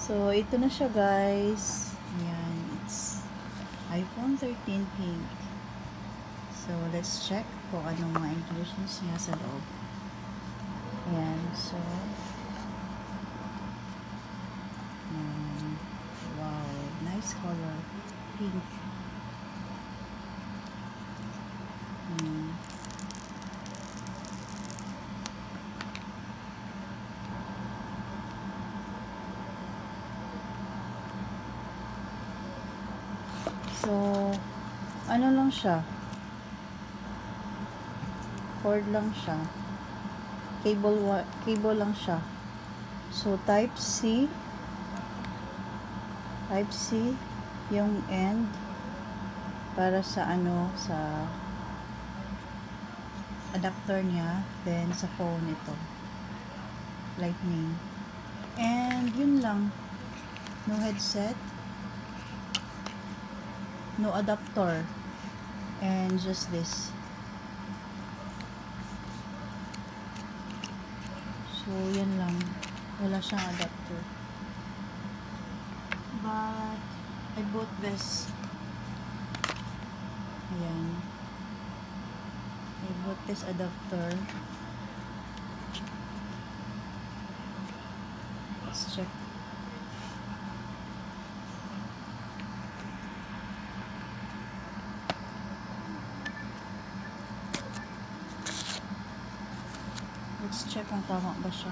So, ito na siya guys. Ayan, it's iPhone 13 pink. So, let's check kung anong mga inclusions niya sa loob. Ayan, so wow, nice color, pink. So, ano lang siya, cord lang siya, cable lang siya. So, type C yung end para sa sa adapter niya, then sa phone ito, lightning, and yun lang. No headset, no adapter, and just this. So, yan lang. Wala siyang adapter. But, I bought this. Ayan. I bought this adapter. Let's check. Let's check kung tama ba siya.